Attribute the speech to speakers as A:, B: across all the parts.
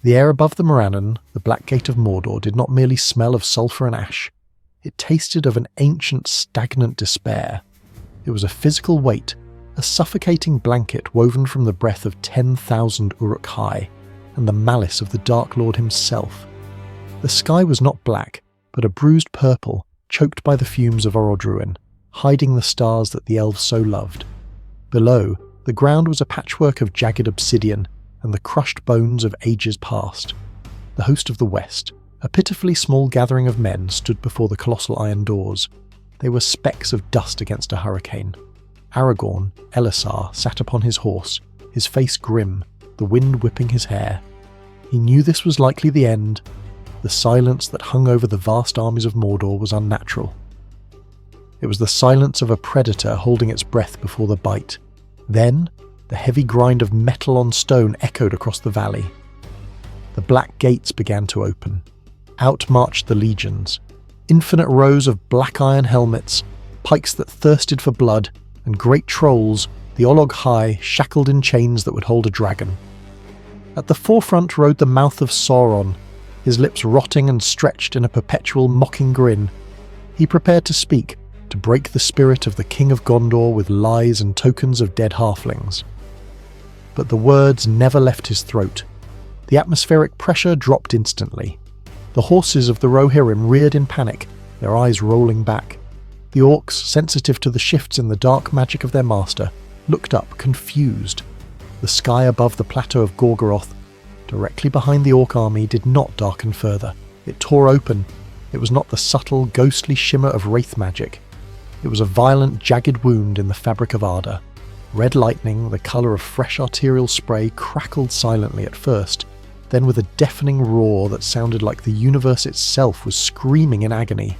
A: The air above the Morannon, the Black Gate of Mordor, did not merely smell of sulphur and ash. It tasted of an ancient, stagnant despair. It was a physical weight, a suffocating blanket woven from the breath of 10,000 Uruk-hai, and the malice of the Dark Lord himself. The sky was not black, but a bruised purple, choked by the fumes of Orodruin, hiding the stars that the elves so loved. Below, the ground was a patchwork of jagged obsidian and the crushed bones of ages past. The host of the West, a pitifully small gathering of men, stood before the colossal iron doors. They were specks of dust against a hurricane. Aragorn, Elisar, sat upon his horse, his face grim, the wind whipping his hair. He knew this was likely the end. The silence that hung over the vast armies of Mordor was unnatural. It was the silence of a predator holding its breath before the bite. Then, the heavy grind of metal on stone echoed across the valley. The black gates began to open. Out marched the legions. Infinite rows of black iron helmets, pikes that thirsted for blood, and great trolls, the Olog-hai, shackled in chains that would hold a dragon. At the forefront rode the mouth of Sauron, his lips rotting and stretched in a perpetual mocking grin. He prepared to speak, to break the spirit of the King of Gondor with lies and tokens of dead halflings. But the words never left his throat. The atmospheric pressure dropped instantly. The horses of the Rohirrim reared in panic, their eyes rolling back. The orcs, sensitive to the shifts in the dark magic of their master, looked up, confused. The sky above the plateau of Gorgoroth, directly behind the orc army, did not darken further. It tore open. It was not the subtle, ghostly shimmer of wraith magic. It was a violent, jagged wound in the fabric of Arda. Red lightning, the colour of fresh arterial spray, crackled silently at first, then with a deafening roar that sounded like the universe itself was screaming in agony.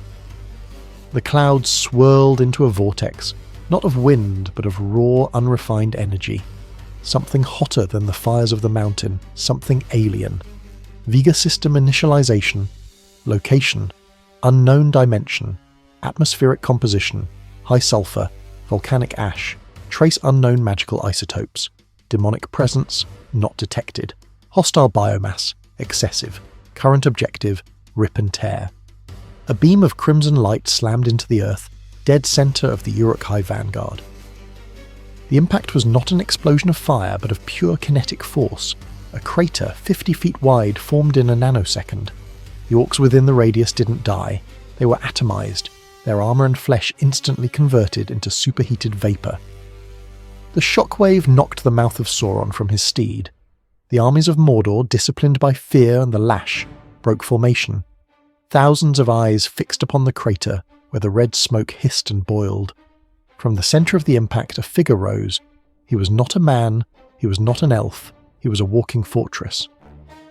A: The clouds swirled into a vortex, not of wind, but of raw, unrefined energy. Something hotter than the fires of the mountain, something alien. Vega system initialization, location, unknown dimension, atmospheric composition, high sulfur, volcanic ash, trace unknown magical isotopes, demonic presence, not detected, hostile biomass, excessive, current objective, rip and tear. A beam of crimson light slammed into the earth, dead center of the Uruk-hai vanguard. The impact was not an explosion of fire, but of pure kinetic force. A crater 50 feet wide formed in a nanosecond. The orcs within the radius didn't die. They were atomized, their armor and flesh instantly converted into superheated vapor. The shockwave knocked the mouth of Sauron from his steed. The armies of Mordor, disciplined by fear and the lash, broke formation. Thousands of eyes fixed upon the crater where the red smoke hissed and boiled. From the centre of the impact a figure rose. He was not a man, he was not an elf, he was a walking fortress.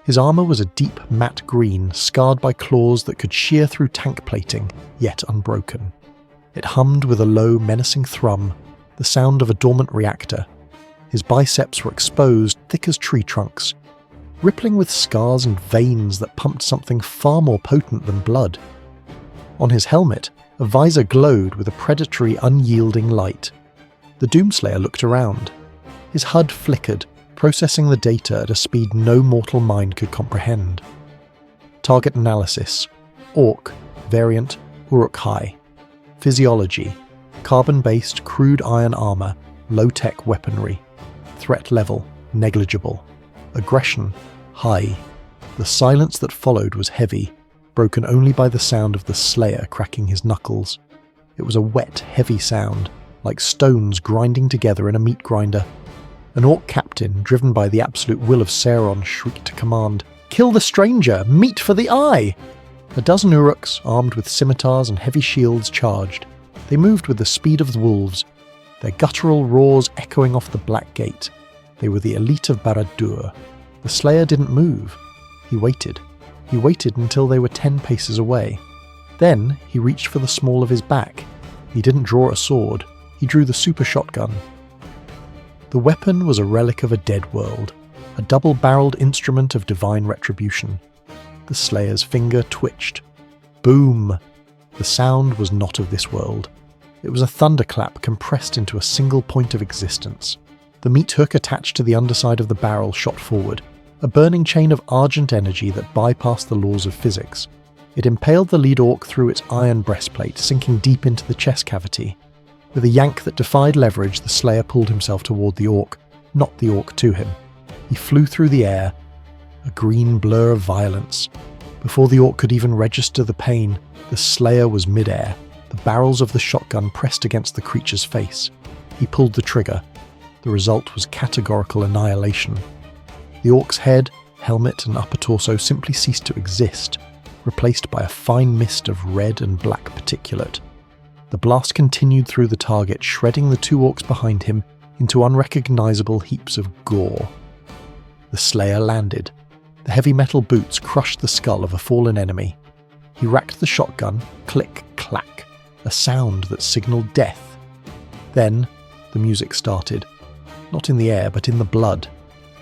A: His armour was a deep matte green, scarred by claws that could shear through tank plating, yet unbroken. It hummed with a low, menacing thrum, the sound of a dormant reactor. His biceps were exposed, thick as tree trunks, rippling with scars and veins that pumped something far more potent than blood. On his helmet, a visor glowed with a predatory, unyielding light. The Doomslayer looked around. His HUD flickered, processing the data at a speed no mortal mind could comprehend. Target analysis. Orc, variant, Uruk-hai. Physiology. Carbon-based, crude iron armor, low-tech weaponry. Threat level, negligible. Aggression, high. The silence that followed was heavy, broken only by the sound of the Slayer cracking his knuckles. It was a wet, heavy sound, like stones grinding together in a meat grinder. An orc captain, driven by the absolute will of Sauron, shrieked a command. "Kill the stranger! Meat for the eye!" A dozen Uruks, armed with scimitars and heavy shields, charged. They moved with the speed of the wolves, their guttural roars echoing off the Black Gate. They were the elite of Barad-dur. The Slayer didn't move. He waited. He waited until they were 10 paces away. Then he reached for the small of his back. He didn't draw a sword. He drew the super shotgun. The weapon was a relic of a dead world, a double-barreled instrument of divine retribution. The Slayer's finger twitched. Boom! The sound was not of this world. It was a thunderclap compressed into a single point of existence. The meat hook attached to the underside of the barrel shot forward. a burning chain of argent energy that bypassed the laws of physics. It impaled the lead orc through its iron breastplate, sinking deep into the chest cavity. With a yank that defied leverage, the Slayer pulled himself toward the orc, not the orc to him. He flew through the air, a green blur of violence. Before the orc could even register the pain, the Slayer was mid-air, the barrels of the shotgun pressed against the creature's face. He pulled the trigger. The result was categorical annihilation. The orc's head, helmet and upper torso simply ceased to exist, replaced by a fine mist of red and black particulate. The blast continued through the target, shredding the two orcs behind him into unrecognizable heaps of gore. The Slayer landed. The heavy metal boots crushed the skull of a fallen enemy. He racked the shotgun, click, clack, a sound that signaled death. Then, the music started. Not in the air, but in the blood.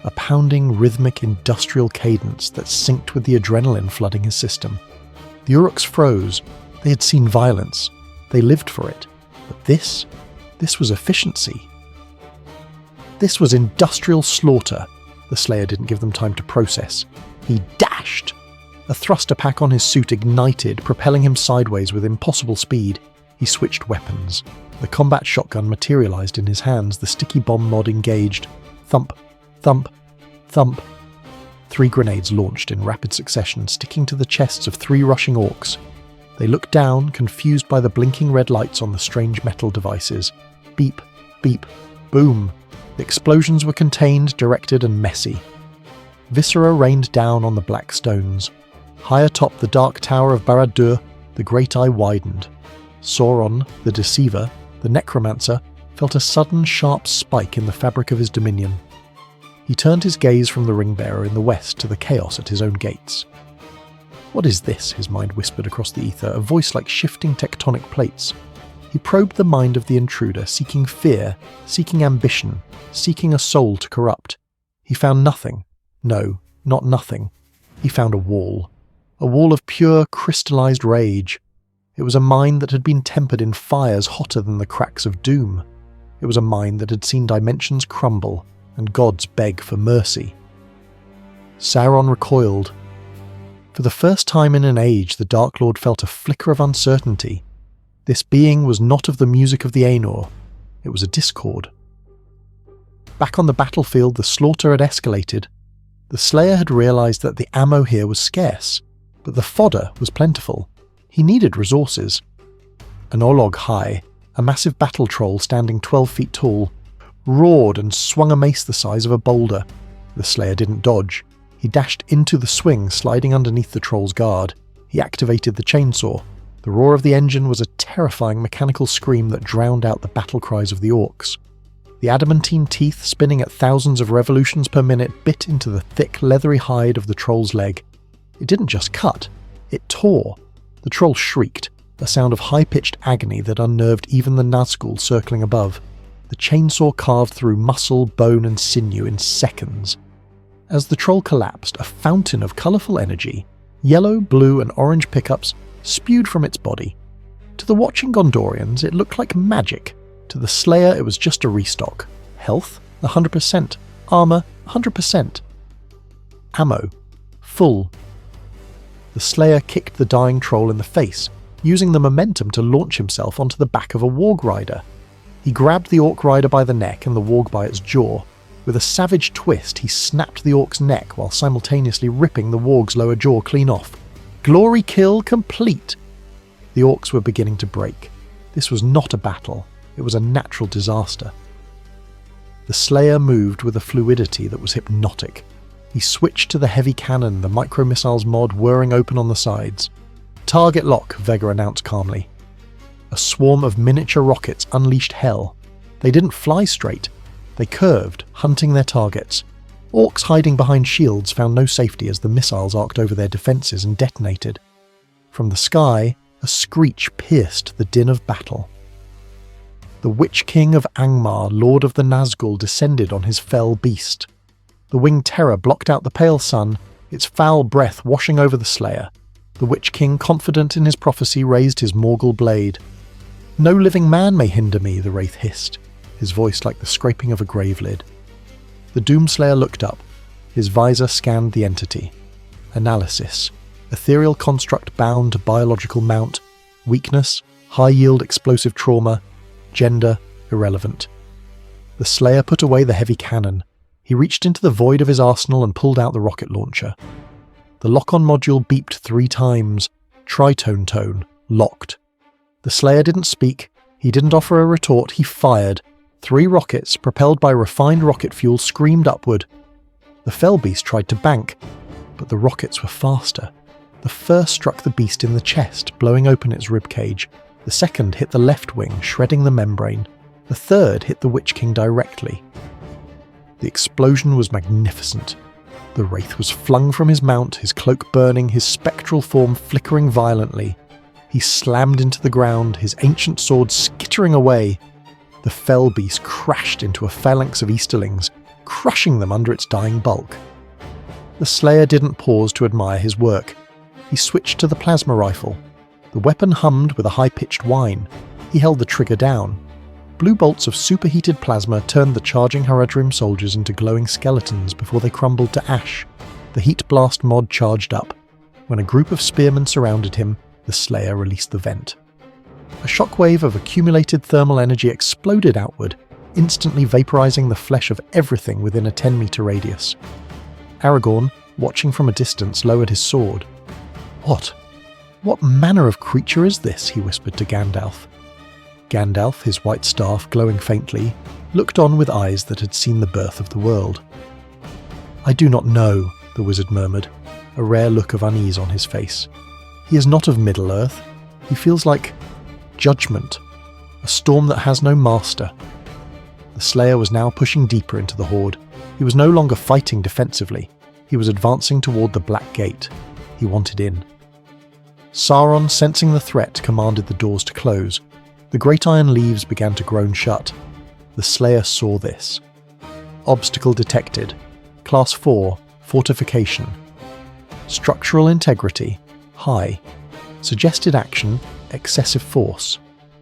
A: A pounding, rhythmic, industrial cadence that synced with the adrenaline flooding his system. The Uruks froze. They had seen violence. They lived for it. But this was efficiency. This was industrial slaughter. The Slayer didn't give them time to process. He dashed. A thruster pack on his suit ignited, propelling him sideways with impossible speed. He switched weapons. The combat shotgun materialized in his hands, the sticky bomb mod engaged. Thump, thump, thump. 3 grenades launched in rapid succession, sticking to the chests of 3 rushing orcs. They looked down, confused by the blinking red lights on the strange metal devices. Beep, beep, boom. The explosions were contained, directed, and messy. Viscera rained down on the black stones. High atop the dark tower of Barad-dur, the great eye widened. Sauron, the deceiver, the necromancer, felt a sudden sharp spike in the fabric of his dominion. He turned his gaze from the ring-bearer in the west to the chaos at his own gates. "What is this?" his mind whispered across the ether, a voice like shifting tectonic plates. He probed the mind of the intruder, seeking fear, seeking ambition, seeking a soul to corrupt. He found nothing. No, not nothing. He found a wall of pure, crystallized rage. It was a mind that had been tempered in fires hotter than the cracks of doom. It was a mind that had seen dimensions crumble and gods beg for mercy. Sauron recoiled. For the first time in an age, the Dark Lord felt a flicker of uncertainty. This being was not of the music of the Aenor. It was a discord. Back on the battlefield, the slaughter had escalated. The Slayer had realized that the ammo here was scarce, but the fodder was plentiful. He needed resources. An Olog high, a massive battle troll standing 12 feet tall, roared and swung a mace the size of a boulder. The Slayer didn't dodge. He dashed into the swing, sliding underneath the troll's guard. He activated the chainsaw. The roar of the engine was a terrifying mechanical scream that drowned out the battle cries of the orcs. The adamantine teeth, spinning at thousands of revolutions per minute, bit into the thick, leathery hide of the troll's leg. It didn't just cut, it tore. The troll shrieked, a sound of high-pitched agony that unnerved even the Nazgul circling above. The chainsaw carved through muscle, bone and sinew in seconds. As the troll collapsed, a fountain of colourful energy, yellow, blue and orange pickups, spewed from its body. To the watching Gondorians, it looked like magic. To the Slayer, it was just a restock. Health, 100%. Armour, 100%. Ammo, full. The Slayer kicked the dying troll in the face, using the momentum to launch himself onto the back of a warg rider. He grabbed the orc rider by the neck and the warg by its jaw. With a savage twist, he snapped the orc's neck while simultaneously ripping the warg's lower jaw clean off. Glory kill complete! The orcs were beginning to break. This was not a battle. It was a natural disaster. The Slayer moved with a fluidity that was hypnotic. He switched to the heavy cannon, the micro-missiles mod whirring open on the sides. "Target lock," Vega announced calmly. A swarm of miniature rockets unleashed hell. They didn't fly straight. They curved, hunting their targets. Orcs hiding behind shields found no safety as the missiles arced over their defences and detonated. From the sky, a screech pierced the din of battle. The Witch King of Angmar, Lord of the Nazgul, descended on his fell beast. The winged terror blocked out the pale sun, its foul breath washing over the Slayer. The Witch King, confident in his prophecy, raised his Morgul blade. "No living man may hinder me," the Wraith hissed, his voice like the scraping of a grave lid. The Doomslayer looked up. His visor scanned the entity. Analysis. Ethereal construct bound to biological mount. Weakness. High-yield explosive trauma. Gender. Irrelevant. The Slayer put away the heavy cannon. He reached into the void of his arsenal and pulled out the rocket launcher. The lock-on module beeped 3 times. Tritone tone. Locked. The Slayer didn't speak. He didn't offer a retort. He fired. 3 rockets, propelled by refined rocket fuel, screamed upward. The fell beast tried to bank, but the rockets were faster. The first struck the beast in the chest, blowing open its ribcage. The second hit the left wing, shredding the membrane. The third hit the Witch King directly. The explosion was magnificent. The Wraith was flung from his mount, his cloak burning, his spectral form flickering violently. He slammed into the ground, his ancient sword skittering away. The fell beast crashed into a phalanx of Easterlings, crushing them under its dying bulk. The Slayer didn't pause to admire his work. He switched to the plasma rifle. The weapon hummed with a high-pitched whine. He held the trigger down. Blue bolts of superheated plasma turned the charging Haradrim soldiers into glowing skeletons before they crumbled to ash. The heat blast mod charged up. When a group of spearmen surrounded him, the Slayer released the vent. A shockwave of accumulated thermal energy exploded outward, instantly vaporizing the flesh of everything within a 10-meter radius. Aragorn, watching from a distance, lowered his sword. What manner of creature is this?" he whispered to Gandalf. Gandalf, his white staff glowing faintly, looked on with eyes that had seen the birth of the world. "I do not know," the wizard murmured, a rare look of unease on his face. "He is not of Middle-earth. He feels like judgment, a storm that has no master." The Slayer was now pushing deeper into the Horde. He was no longer fighting defensively. He was advancing toward the Black Gate. He wanted in. Sauron, sensing the threat, commanded the doors to close. The great iron leaves began to groan shut. The Slayer saw this. Obstacle detected. Class 4, Fortification. Structural integrity, high. Suggested action, excessive force.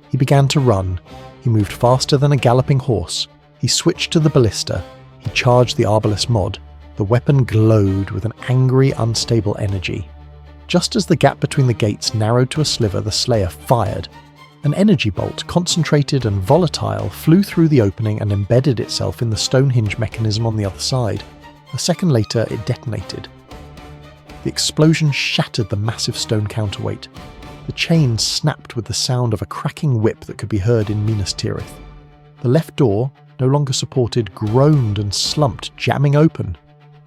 A: He began to run. He moved faster than a galloping horse. He switched to the ballista. He charged the Arbalest mod. The weapon glowed with an angry, unstable energy. Just as the gap between the gates narrowed to a sliver, the Slayer fired. An energy bolt, concentrated and volatile, flew through the opening and embedded itself in the stone hinge mechanism on the other side. A second later, it detonated. The explosion shattered the massive stone counterweight. The chain snapped with the sound of a cracking whip that could be heard in Minas Tirith. The left door, no longer supported, groaned and slumped, jamming open.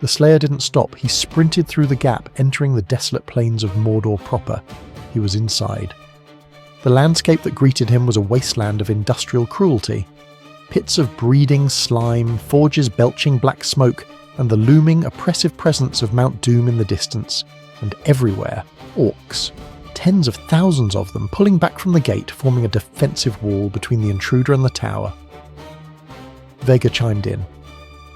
A: The Slayer didn't stop. He sprinted through the gap, entering the desolate plains of Mordor proper. He was inside. The landscape that greeted him was a wasteland of industrial cruelty. Pits of breeding slime, forges belching black smoke, and the looming, oppressive presence of Mount Doom in the distance. And everywhere, orcs. Tens of thousands of them, pulling back from the gate, forming a defensive wall between the intruder and the tower. Vega chimed in.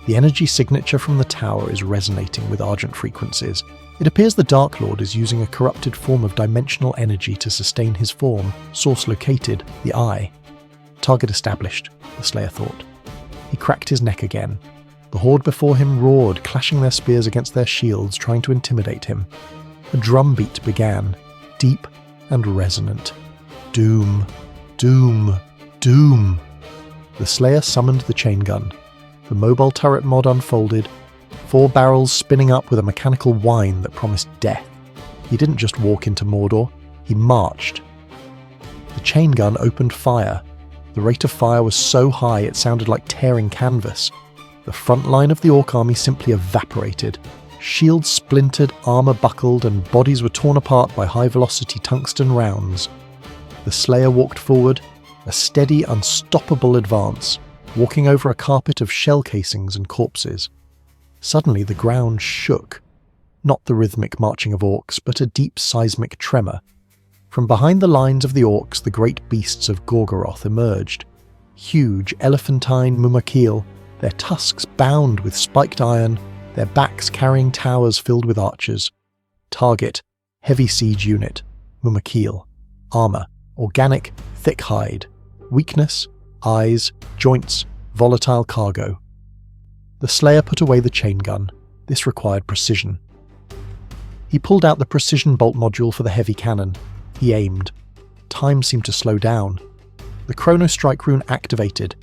A: The energy signature from the tower is resonating with Argent frequencies. It appears the Dark Lord is using a corrupted form of dimensional energy to sustain his form. Source located, the Eye. Target established, the Slayer thought. He cracked his neck again. The Horde before him roared, clashing their spears against their shields, trying to intimidate him. A drumbeat began, deep and resonant. Doom, doom, doom. The Slayer summoned the chain gun. The mobile turret mod unfolded, 4 barrels spinning up with a mechanical whine that promised death. He didn't just walk into Mordor, he marched. The chain gun opened fire. The rate of fire was so high it sounded like tearing canvas. The front line of the Orc army simply evaporated. Shields splintered, armour buckled, and bodies were torn apart by high-velocity tungsten rounds. The Slayer walked forward, a steady, unstoppable advance, walking over a carpet of shell casings and corpses. Suddenly the ground shook. Not the rhythmic marching of orcs, but a deep seismic tremor. From behind the lines of the orcs, the great beasts of Gorgoroth emerged. Huge, elephantine Mumakil, their tusks bound with spiked iron, their backs carrying towers filled with archers. Target, heavy siege unit, Mumakil. Armor, organic, thick hide. Weakness, eyes, joints, volatile cargo. The Slayer put away the chain gun. This required precision. He pulled out the precision bolt module for the heavy cannon. He aimed. Time seemed to slow down. The Chrono Strike rune activated.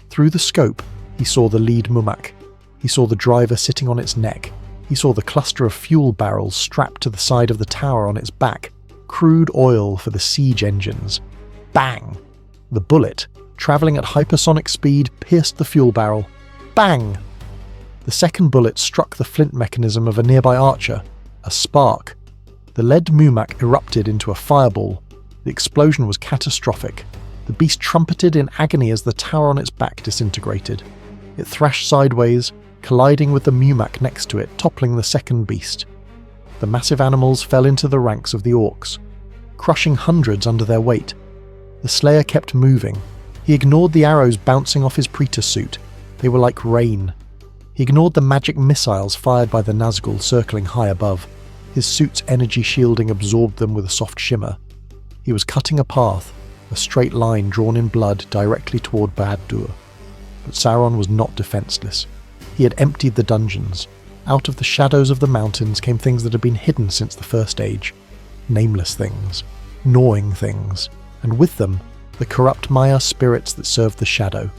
A: Through the scope, he saw the lead Mumak. He saw the driver sitting on its neck. He saw the cluster of fuel barrels strapped to the side of the tower on its back. Crude oil for the siege engines. Bang! The bullet, travelling at hypersonic speed, pierced the fuel barrel. Bang! The second bullet struck the flint mechanism of a nearby archer. A spark. The lead Mumak erupted into a fireball. The explosion was catastrophic. The beast trumpeted in agony as the tower on its back disintegrated. It thrashed sideways, colliding with the Mumak next to it, toppling the second beast. The massive animals fell into the ranks of the orcs, crushing hundreds under their weight. The Slayer kept moving. He ignored the arrows bouncing off his Praetor suit. They were like rain. He ignored the magic missiles fired by the Nazgul circling high above. His suit's energy shielding absorbed them with a soft shimmer. He was cutting a path, a straight line drawn in blood directly toward Barad-dur. But Sauron was not defenseless. He had emptied the dungeons. Out of the shadows of the mountains came things that had been hidden since the First Age. Nameless things. Gnawing things. And with them, the corrupt Maya spirits that served the shadow.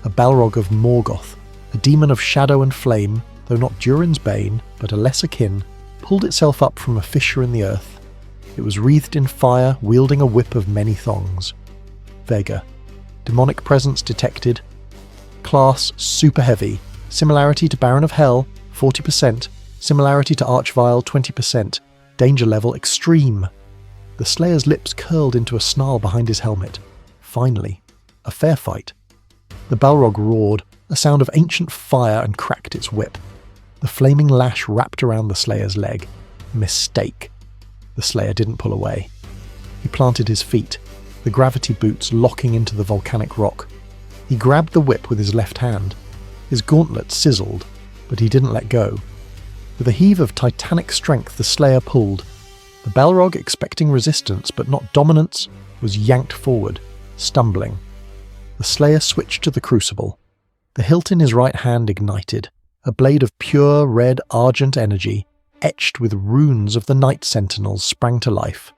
A: A Balrog of Morgoth, a demon of shadow and flame, though not Durin's bane, but a lesser kin, pulled itself up from a fissure in the earth. It was wreathed in fire, wielding a whip of many thongs. Vega. Demonic presence detected. Class super heavy. Similarity to Baron of Hell, 40%. Similarity to Archvile, 20%. Danger level extreme. The Slayer's lips curled into a snarl behind his helmet. Finally, a fair fight. The Balrog roared, a sound of ancient fire, and cracked its whip. The flaming lash wrapped around the Slayer's leg. Mistake. The Slayer didn't pull away. He planted his feet, the gravity boots locking into the volcanic rock. He grabbed the whip with his left hand. His gauntlet sizzled, but he didn't let go. With a heave of titanic strength, the Slayer pulled. The Balrog, expecting resistance but not dominance, was yanked forward, stumbling. The Slayer switched to the crucible. The hilt in his right hand ignited, a blade of pure red argent energy, etched with runes of the Night Sentinels, sprang to life.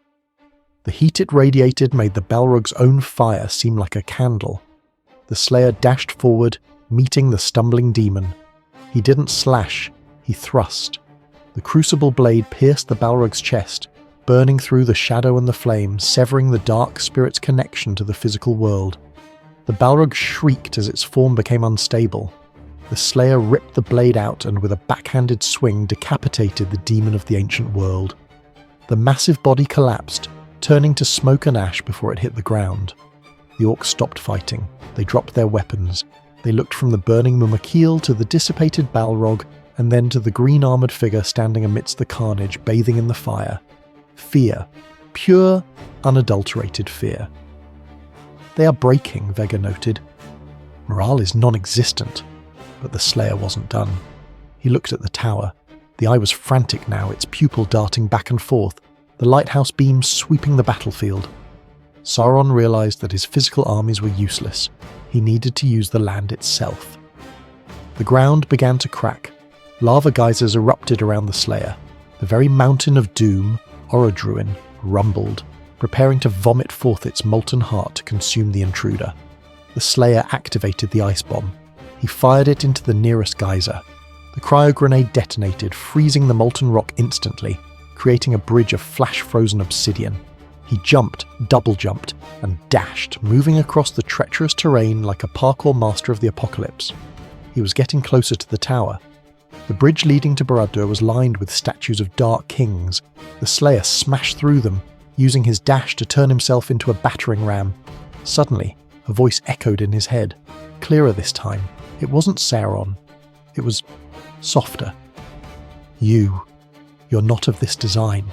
A: The heat it radiated made the Balrog's own fire seem like a candle. The Slayer dashed forward, meeting the stumbling demon. He didn't slash, he thrust. The crucible blade pierced the Balrog's chest, burning through the shadow and the flame, severing the dark spirit's connection to the physical world. The Balrog shrieked as its form became unstable. The Slayer ripped the blade out and with a backhanded swing decapitated the demon of the ancient world. The massive body collapsed, turning to smoke and ash before it hit the ground. The orcs stopped fighting. They dropped their weapons. They looked from the burning Mumakil to the dissipated Balrog, and then to the green-armoured figure standing amidst the carnage, bathing in the fire. Fear. Pure, unadulterated fear. They are breaking, Vega noted. Morale is non-existent. But the Slayer wasn't done. He looked at the tower. The eye was frantic now, its pupil darting back and forth, the lighthouse beams sweeping the battlefield. Sauron realized that his physical armies were useless. He needed to use the land itself. The ground began to crack. Lava geysers erupted around the Slayer. The very mountain of doom, Orodruin, rumbled, preparing to vomit forth its molten heart to consume the intruder. The Slayer activated the ice bomb. He fired it into the nearest geyser. The cryo grenade detonated, freezing the molten rock instantly, creating a bridge of flash-frozen obsidian. He jumped, double-jumped, and dashed, moving across the treacherous terrain like a parkour master of the apocalypse. He was getting closer to the tower. The bridge leading to Barad-dur was lined with statues of dark kings. The Slayer smashed through them, using his dash to turn himself into a battering ram. Suddenly, a voice echoed in his head, clearer this time. It wasn't Sauron. It was softer. You're not of this design.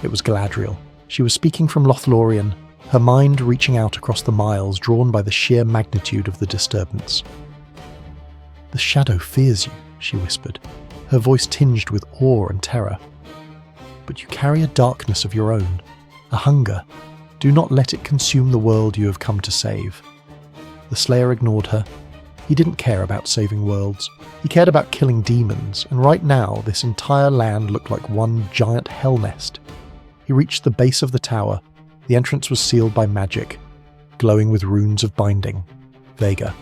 A: It was Galadriel. She was speaking from Lothlorien, her mind reaching out across the miles, drawn by the sheer magnitude of the disturbance. The shadow fears you, she whispered, her voice tinged with awe and terror. But you carry a darkness of your own, a hunger. Do not let it consume the world you have come to save. The Slayer ignored her. He didn't care about saving worlds. He cared about killing demons, and right now this entire land looked like one giant hell nest. He reached the base of the tower. The entrance was sealed by magic, glowing with runes of binding. Vega.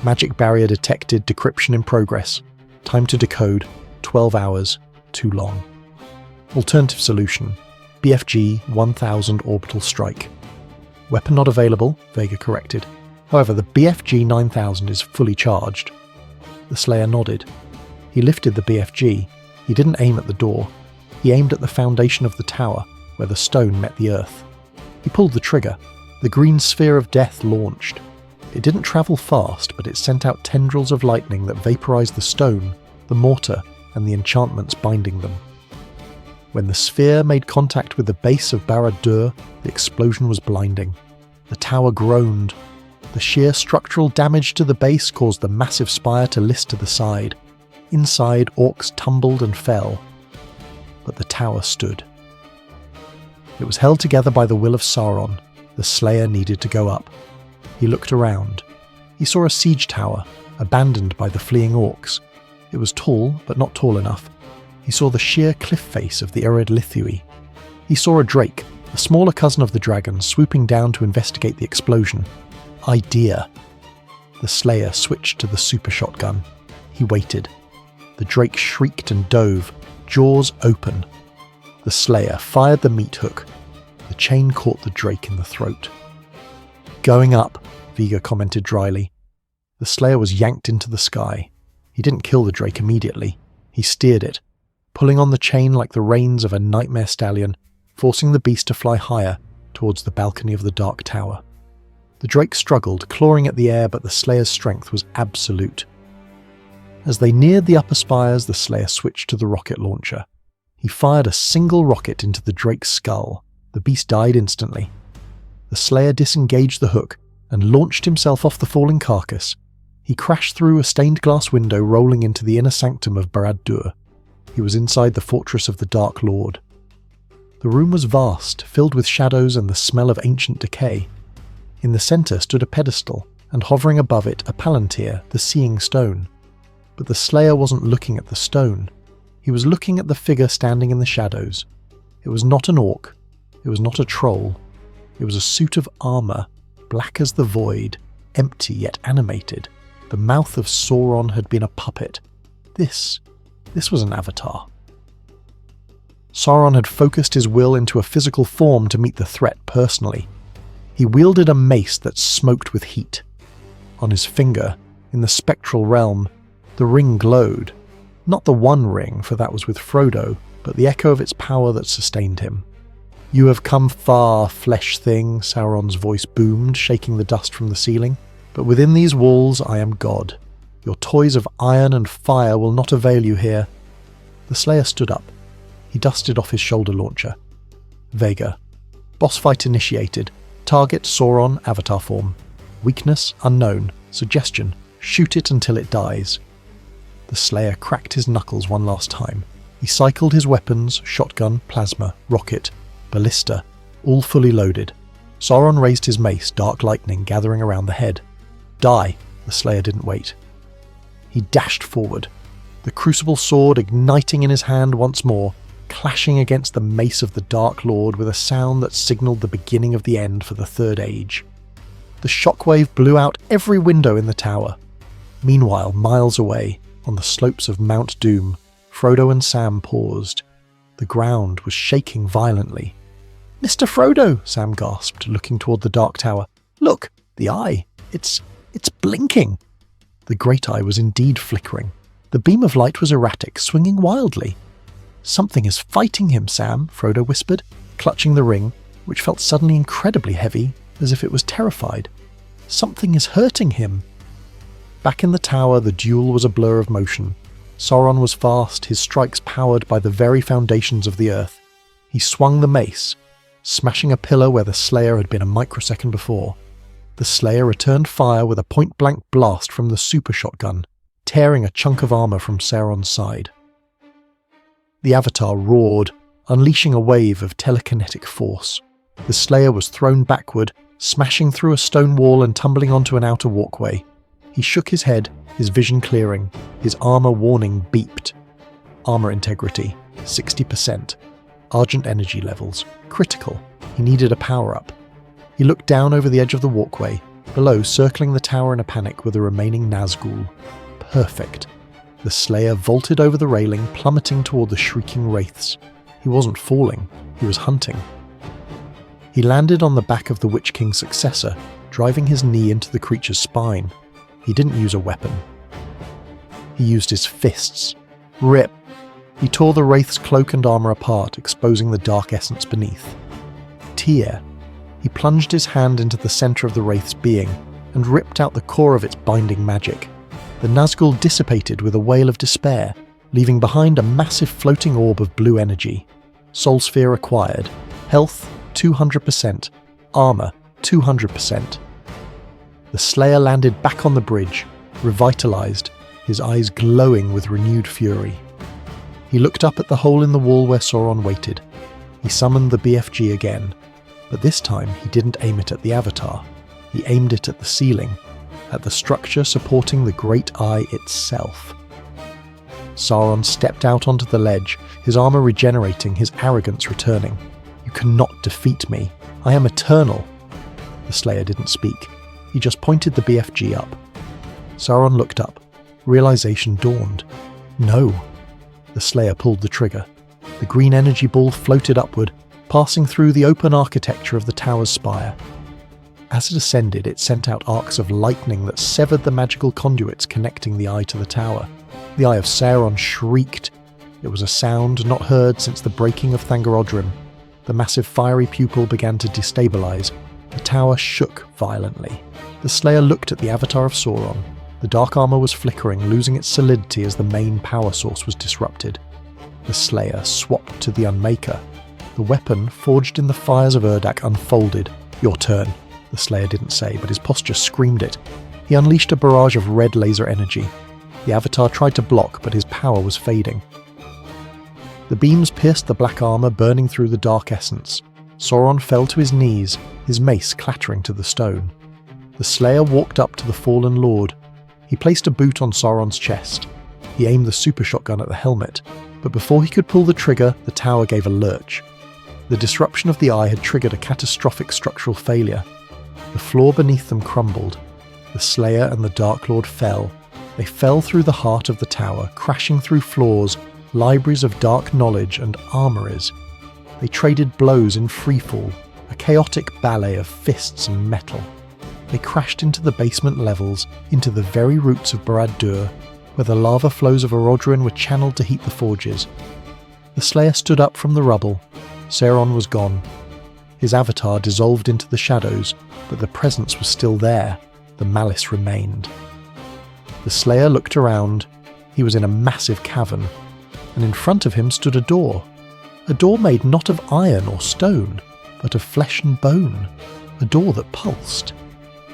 A: Magic barrier detected, decryption in progress. Time to decode, 12 hours, too long. Alternative solution, BFG 1000 orbital strike. Weapon not available, Vega corrected. However, the BFG 9000 is fully charged. The Slayer nodded. He lifted the BFG. He didn't aim at the door. He aimed at the foundation of the tower, where the stone met the earth. He pulled the trigger. The green sphere of death launched. It didn't travel fast, but it sent out tendrils of lightning that vaporized the stone, the mortar, and the enchantments binding them. When the sphere made contact with the base of Barad-dur, the explosion was blinding. The tower groaned. The sheer structural damage to the base caused the massive spire to list to the side. Inside, orcs tumbled and fell. But the tower stood. It was held together by the will of Sauron. The Slayer needed to go up. He looked around. He saw a siege tower, abandoned by the fleeing orcs. It was tall, but not tall enough. He saw the sheer cliff face of the Ered-Lithui. He saw a drake, a smaller cousin of the dragon, swooping down to investigate the explosion. Idea. The Slayer switched to the super shotgun. He waited. The drake shrieked and dove, jaws open. The Slayer fired the meat hook. The chain caught the drake in the throat. Going up, Vega commented dryly. The Slayer was yanked into the sky. He didn't kill the drake immediately. He steered it, pulling on the chain like the reins of a nightmare stallion, forcing the beast to fly higher towards the balcony of the dark tower. The drake struggled, clawing at the air, but the Slayer's strength was absolute. As they neared the upper spires, the Slayer switched to the rocket launcher. He fired a single rocket into the drake's skull. The beast died instantly. The Slayer disengaged the hook and launched himself off the falling carcass. He crashed through a stained glass window, rolling into the inner sanctum of Barad-dur. He was inside the fortress of the Dark Lord. The room was vast, filled with shadows and the smell of ancient decay. In the centre stood a pedestal, and hovering above it a palantir, the Seeing Stone. But the Slayer wasn't looking at the stone. He was looking at the figure standing in the shadows. It was not an orc. It was not a troll. It was a suit of armour, black as the void, empty yet animated. The mouth of Sauron had been a puppet. This was an avatar. Sauron had focused his will into a physical form to meet the threat personally. He wielded a mace that smoked with heat. On his finger, in the spectral realm, the ring glowed. Not the one ring, for that was with Frodo, but the echo of its power that sustained him. "You have come far, flesh thing," Sauron's voice boomed, shaking the dust from the ceiling. "But within these walls I am God. Your toys of iron and fire will not avail you here." The Slayer stood up. He dusted off his shoulder launcher. Vega. Boss fight initiated. Target Sauron, avatar form. Weakness unknown. Suggestion: shoot it until it dies. The Slayer cracked his knuckles one last time. He cycled his weapons, shotgun, plasma, rocket, ballista, all fully loaded. Sauron raised his mace, dark lightning gathering around the head. Die! The Slayer didn't wait. He dashed forward, the crucible sword igniting in his hand once more, clashing against the mace of the Dark Lord with a sound that signalled the beginning of the end for the Third Age. The shockwave blew out every window in the tower. Meanwhile, miles away, on the slopes of Mount Doom, Frodo and Sam paused. The ground was shaking violently. "Mr. Frodo!" Sam gasped, looking toward the dark tower. "Look! The eye! It's blinking!" The great eye was indeed flickering. The beam of light was erratic, swinging wildly. "Something is fighting him, Sam," Frodo whispered, clutching the ring, which felt suddenly incredibly heavy, as if it was terrified. "Something is hurting him." Back in the tower, the duel was a blur of motion. Sauron was fast, his strikes powered by the very foundations of the earth. He swung the mace, smashing a pillar where the Slayer had been a microsecond before. The Slayer returned fire with a point-blank blast from the super shotgun, tearing a chunk of armour from Sauron's side. The Avatar roared, unleashing a wave of telekinetic force. The Slayer was thrown backward, smashing through a stone wall and tumbling onto an outer walkway. He shook his head, his vision clearing, his armor warning beeped. Armor integrity, 60%. Argent energy levels, critical. He needed a power-up. He looked down over the edge of the walkway. Below, circling the tower in a panic, were the remaining Nazgul. Perfect. The Slayer vaulted over the railing, plummeting toward the shrieking wraiths. He wasn't falling, he was hunting. He landed on the back of the Witch King's successor, driving his knee into the creature's spine. He didn't use a weapon. He used his fists. Rip! He tore the wraith's cloak and armor apart, exposing the dark essence beneath. Tear! He plunged his hand into the center of the wraith's being and ripped out the core of its binding magic. The Nazgul dissipated with a wail of despair, leaving behind a massive floating orb of blue energy. Soul Sphere acquired. Health, 200%. Armor, 200%. The Slayer landed back on the bridge, revitalized, his eyes glowing with renewed fury. He looked up at the hole in the wall where Sauron waited. He summoned the BFG again, but this time he didn't aim it at the Avatar. He aimed it at the ceiling, at the structure supporting the Great Eye itself. Sauron stepped out onto the ledge, his armor regenerating, his arrogance returning. "You cannot defeat me. I am eternal." The Slayer didn't speak. He just pointed the BFG up. Sauron looked up. Realization dawned. No. The Slayer pulled the trigger. The green energy ball floated upward, passing through the open architecture of the tower's spire. As it ascended, it sent out arcs of lightning that severed the magical conduits connecting the eye to the tower. The Eye of Sauron shrieked. It was a sound not heard since the breaking of Thangorodrim. The massive fiery pupil began to destabilize. The tower shook violently. The Slayer looked at the avatar of Sauron. The dark armor was flickering, losing its solidity as the main power source was disrupted. The Slayer swapped to the Unmaker. The weapon, forged in the fires of Urdak, unfolded. "Your turn," the Slayer didn't say, but his posture screamed it. He unleashed a barrage of red laser energy. The Avatar tried to block, but his power was fading. The beams pierced the black armor, burning through the dark essence. Sauron fell to his knees, his mace clattering to the stone. The Slayer walked up to the fallen lord. He placed a boot on Sauron's chest. He aimed the super shotgun at the helmet, but before he could pull the trigger, the tower gave a lurch. The disruption of the eye had triggered a catastrophic structural failure. The floor beneath them crumbled. The Slayer and the Dark Lord fell. They fell through the heart of the tower, crashing through floors, libraries of dark knowledge and armories. They traded blows in freefall, a chaotic ballet of fists and metal. They crashed into the basement levels, into the very roots of Barad-dur, where the lava flows of Orodruin were channeled to heat the forges. The Slayer stood up from the rubble. Sauron was gone. His avatar dissolved into the shadows, but the presence was still there. The malice remained. The Slayer looked around. He was in a massive cavern, and in front of him stood a door. A door made not of iron or stone, but of flesh and bone. A door that pulsed.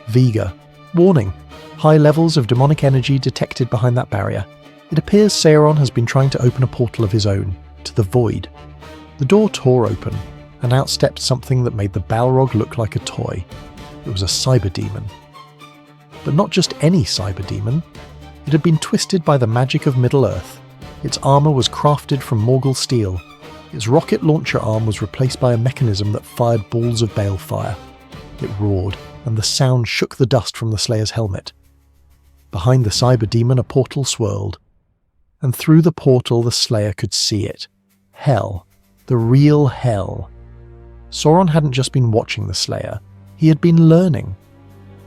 A: Vega. Warning. High levels of demonic energy detected behind that barrier. It appears Sauron has been trying to open a portal of his own, to the void. The door tore open, and out stepped something that made the Balrog look like a toy. It was a cyber demon. But not just any cyber demon. It had been twisted by the magic of Middle-earth. Its armor was crafted from Morgul steel. Its rocket launcher arm was replaced by a mechanism that fired balls of balefire. It roared, and the sound shook the dust from the Slayer's helmet. Behind the cyber demon a portal swirled, and through the portal the Slayer could see it. Hell. The real hell. Sauron hadn't just been watching the Slayer, he had been learning.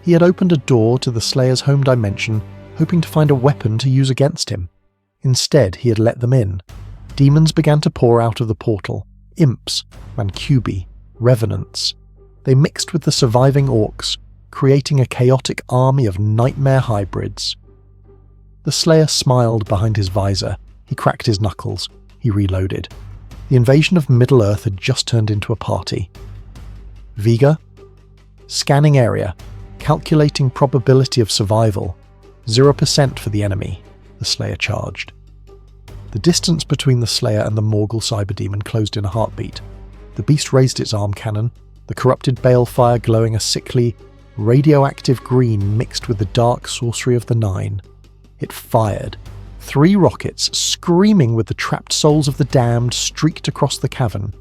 A: He had opened a door to the Slayer's home dimension, hoping to find a weapon to use against him. Instead, he had let them in. Demons began to pour out of the portal. Imps, Mancubi, Revenants. They mixed with the surviving orcs, creating a chaotic army of nightmare hybrids. The Slayer smiled behind his visor. He cracked his knuckles. He reloaded. The invasion of Middle-earth had just turned into a party. Vega? Scanning area. Calculating probability of survival. 0% for the enemy, the Slayer charged. The distance between the Slayer and the Morgul cyberdemon closed in a heartbeat. The beast raised its arm cannon, the corrupted balefire glowing a sickly, radioactive green mixed with the dark sorcery of the Nine. It fired. 3 rockets, screaming with the trapped souls of the damned, streaked across the cavern.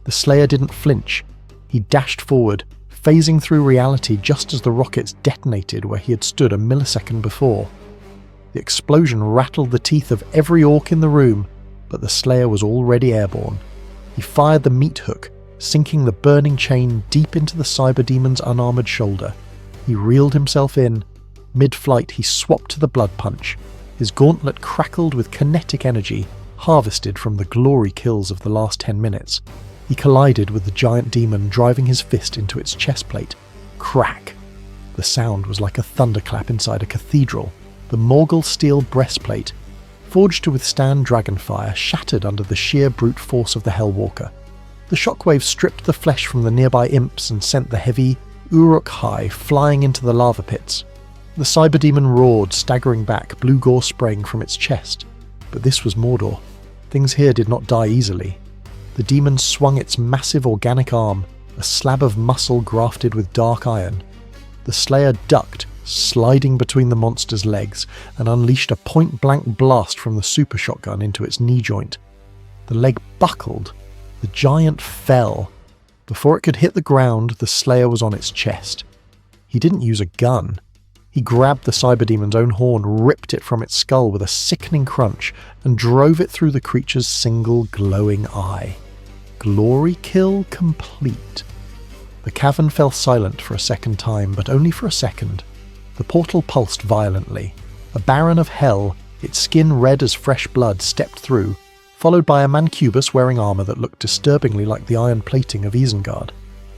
A: The Slayer didn't flinch. He dashed forward, phasing through reality just as the rockets detonated where he had stood a millisecond before. The explosion rattled the teeth of every orc in the room, but the Slayer was already airborne. He fired the meat hook, sinking the burning chain deep into the cyber demon's unarmoured shoulder. He reeled himself in. Mid-flight, he swapped to the blood punch. His gauntlet crackled with kinetic energy, harvested from the glory kills of the last 10 minutes. He collided with the giant demon, driving his fist into its chest plate. Crack! The sound was like a thunderclap inside a cathedral. The Morgul steel breastplate, forged to withstand dragonfire, shattered under the sheer brute force of the Hellwalker. The shockwave stripped the flesh from the nearby imps and sent the heavy Uruk-hai flying into the lava pits. The cyber demon roared, staggering back, blue gore spraying from its chest. But this was Mordor. Things here did not die easily. The demon swung its massive organic arm, a slab of muscle grafted with dark iron. The Slayer ducked, sliding between the monster's legs, and unleashed a point-blank blast from the super shotgun into its knee joint. The leg buckled. The giant fell. Before it could hit the ground, the Slayer was on its chest. He didn't use a gun. He grabbed the cyberdemon's own horn, ripped it from its skull with a sickening crunch, and drove it through the creature's single glowing eye. Glory kill complete. The cavern fell silent for a second time, but only for a second. The portal pulsed violently. A baron of hell, its skin red as fresh blood, stepped through, followed by a mancubus wearing armour that looked disturbingly like the iron plating of Isengard.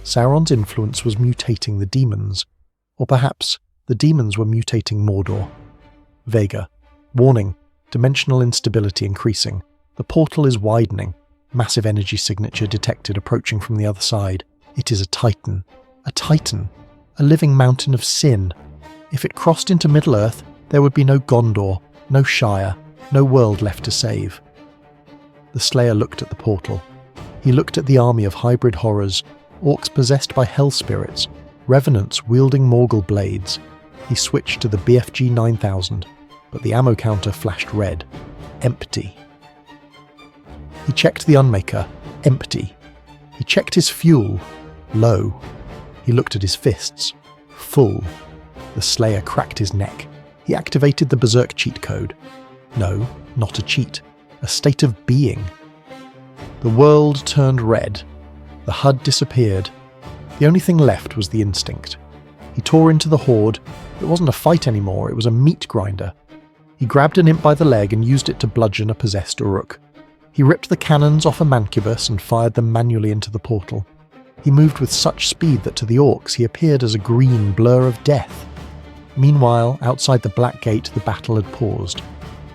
A: Sauron's influence was mutating the demons. Or perhaps the demons were mutating Mordor. Vega. Warning. Dimensional instability increasing. The portal is widening. Massive energy signature detected approaching from the other side. It is a Titan. A Titan. A living mountain of sin. If it crossed into Middle-earth, there would be no Gondor, no Shire, no world left to save. The Slayer looked at the portal. He looked at the army of hybrid horrors, orcs possessed by hell spirits, revenants wielding Morgul blades. He switched to the BFG 9000, but the ammo counter flashed red. Empty. He checked the Unmaker. Empty. He checked his fuel. Low. He looked at his fists. Full. The Slayer cracked his neck. He activated the Berserk cheat code. No, not a cheat. A state of being. The world turned red. The HUD disappeared. The only thing left was the instinct. He tore into the horde. It wasn't a fight anymore, it was a meat grinder. He grabbed an imp by the leg and used it to bludgeon a possessed Uruk. He ripped the cannons off a mancubus and fired them manually into the portal. He moved with such speed that to the orcs he appeared as a green blur of death. Meanwhile, outside the Black Gate, the battle had paused.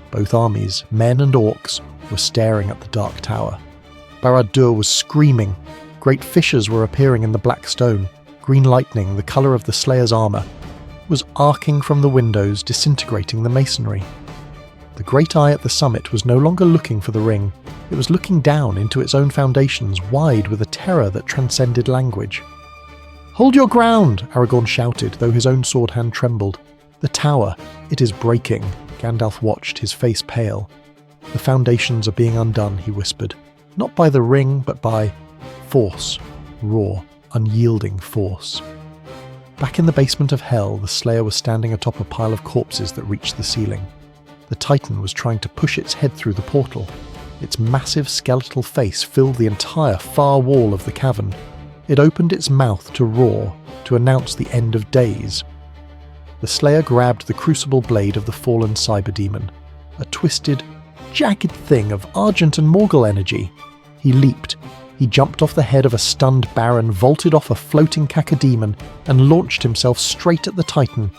A: Both armies, men and orcs, were staring at the Dark Tower. Barad-dur was screaming. Great fissures were appearing in the black stone. Green lightning, the colour of the Slayer's armour, was arcing from the windows, disintegrating the masonry. The great eye at the summit was no longer looking for the ring. It was looking down into its own foundations, wide with a terror that transcended language. "Hold your ground!" Aragorn shouted, though his own sword hand trembled. "The tower, it is breaking." Gandalf watched, his face pale. "The foundations are being undone," he whispered. "Not by the ring, but by force. Raw, unyielding force." Back in the basement of hell, the Slayer was standing atop a pile of corpses that reached the ceiling. The Titan was trying to push its head through the portal. Its massive skeletal face filled the entire far wall of the cavern. It opened its mouth to roar, to announce the end of days. The Slayer grabbed the crucible blade of the fallen cyberdemon, a twisted, jagged thing of Argent and Morgul energy. He leaped. He jumped off the head of a stunned baron, vaulted off a floating cacodemon, and launched himself straight at the Titan.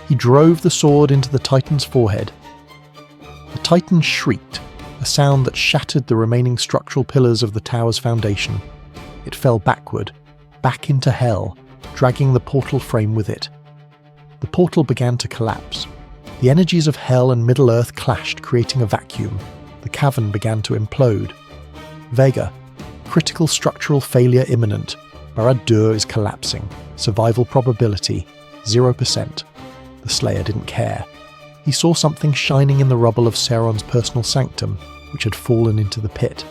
A: He drove the sword into the Titan's forehead. The Titan shrieked, a sound that shattered the remaining structural pillars of the tower's foundation. It fell backward, back into hell, dragging the portal frame with it. The portal began to collapse. The energies of hell and Middle-earth clashed, creating a vacuum. The cavern began to implode. Vega. Critical structural failure imminent. Barad-dur is collapsing. Survival probability, 0%. The Slayer didn't care. He saw something shining in the rubble of Sauron's personal sanctum, which had fallen into the pit.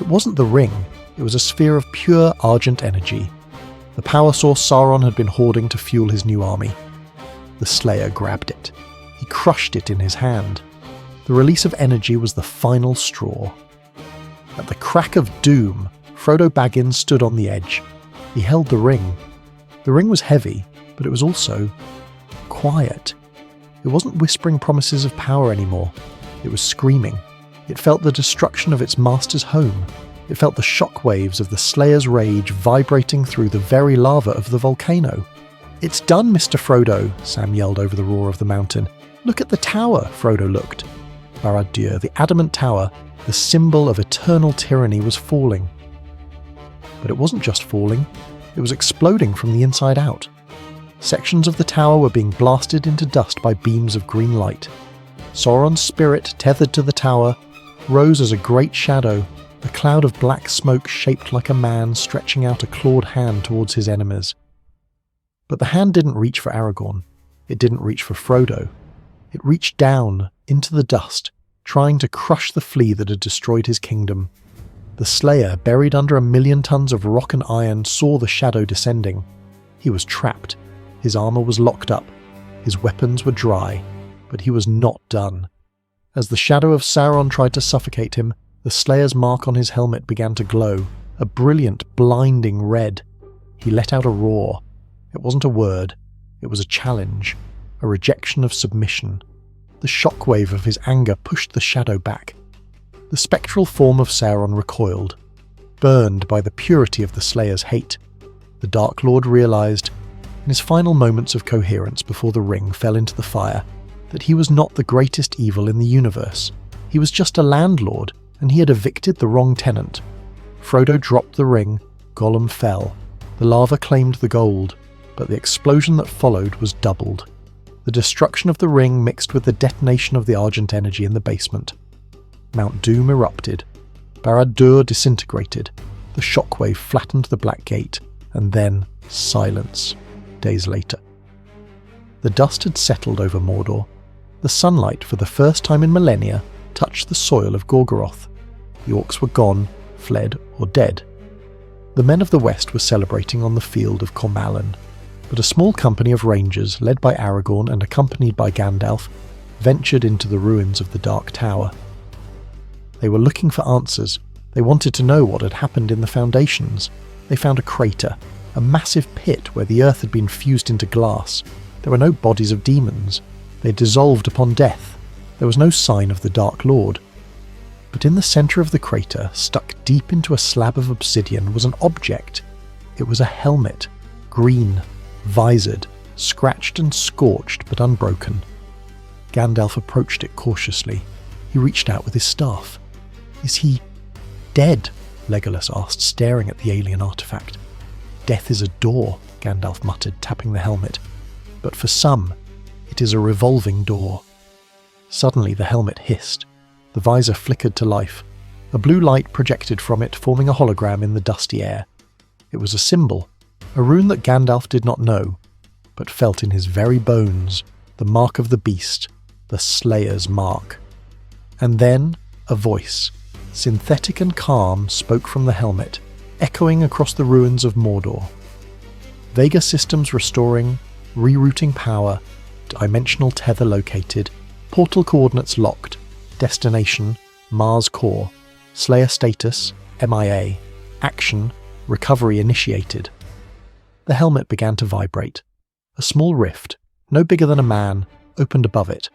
A: It wasn't the ring, it was a sphere of pure argent energy. The power source Sauron had been hoarding to fuel his new army. The Slayer grabbed it. He crushed it in his hand. The release of energy was the final straw. At the crack of doom, Frodo Baggins stood on the edge. He held the ring. The ring was heavy, but it was also quiet. It wasn't whispering promises of power anymore. It was screaming. It felt the destruction of its master's home. It felt the shockwaves of the Slayer's rage vibrating through the very lava of the volcano. "It's done, Mr. Frodo," Sam yelled over the roar of the mountain. "Look at the tower," Frodo looked. Barad-dur, the adamant tower, the symbol of eternal tyranny, was falling. But it wasn't just falling, it was exploding from the inside out. Sections of the tower were being blasted into dust by beams of green light. Sauron's spirit, tethered to the tower, rose as a great shadow, a cloud of black smoke shaped like a man stretching out a clawed hand towards his enemies. But the hand didn't reach for Aragorn. It didn't reach for Frodo. It reached down into the dust, trying to crush the flea that had destroyed his kingdom. The Slayer, buried under 1,000,000 tons of rock and iron, saw the shadow descending. He was trapped. His armor was locked up. His weapons were dry. But he was not done. As the shadow of Sauron tried to suffocate him, the Slayer's mark on his helmet began to glow, a brilliant, blinding red. He let out a roar. It wasn't a word. It was a challenge, a rejection of submission. The shockwave of his anger pushed the shadow back. The spectral form of Sauron recoiled, burned by the purity of the Slayer's hate. The Dark Lord realized, in his final moments of coherence before the ring fell into the fire, that he was not the greatest evil in the universe. He was just a landlord, and he had evicted the wrong tenant. Frodo dropped the ring, Gollum fell. The lava claimed the gold, but the explosion that followed was doubled. The destruction of the ring mixed with the detonation of the argent energy in the basement. Mount Doom erupted. Barad-dur disintegrated. The shockwave flattened the Black Gate, and then silence, days later. The dust had settled over Mordor. The sunlight, for the first time in millennia, touched the soil of Gorgoroth. The orcs were gone, fled, or dead. The men of the West were celebrating on the field of Cormallen, but a small company of rangers, led by Aragorn and accompanied by Gandalf, ventured into the ruins of the Dark Tower. They were looking for answers. They wanted to know what had happened in the foundations. They found a crater, a massive pit where the earth had been fused into glass. There were no bodies of demons. They dissolved upon death. There was no sign of the Dark Lord. But in the centre of the crater, stuck deep into a slab of obsidian, was an object. It was a helmet, green, visored, scratched and scorched but unbroken. Gandalf approached it cautiously. He reached out with his staff. "Is he dead?" Legolas asked, staring at the alien artifact. "Death is a door," Gandalf muttered, tapping the helmet. "But for some, it is a revolving door." Suddenly the helmet hissed. The visor flickered to life. A blue light projected from it, forming a hologram in the dusty air. It was a symbol, a rune that Gandalf did not know, but felt in his very bones, the mark of the beast, the Slayer's mark. And then a voice, synthetic and calm, spoke from the helmet, echoing across the ruins of Mordor. Vega systems restoring, rerouting power, dimensional tether located, portal coordinates locked, destination, Mars core, Slayer status, MIA, action, recovery initiated. The helmet began to vibrate. A small rift, no bigger than a man, opened above it.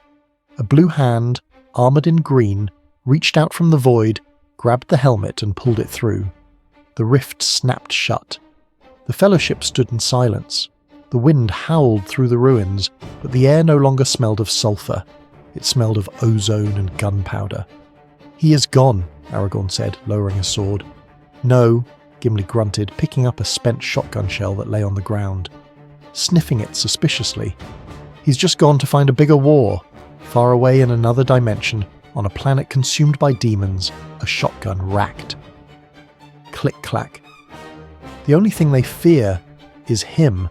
A: A blue hand, armoured in green, reached out from the void, grabbed the helmet and pulled it through. The rift snapped shut. The Fellowship stood in silence. The wind howled through the ruins, but the air no longer smelled of sulphur. It smelled of ozone and gunpowder. "He is gone," Aragorn said, lowering his sword. "No," Gimli grunted, picking up a spent shotgun shell that lay on the ground. Sniffing it suspiciously. "He's just gone to find a bigger war. Far away in another dimension, on a planet consumed by demons, a shotgun racked." Click-clack. "The only thing they fear is him,"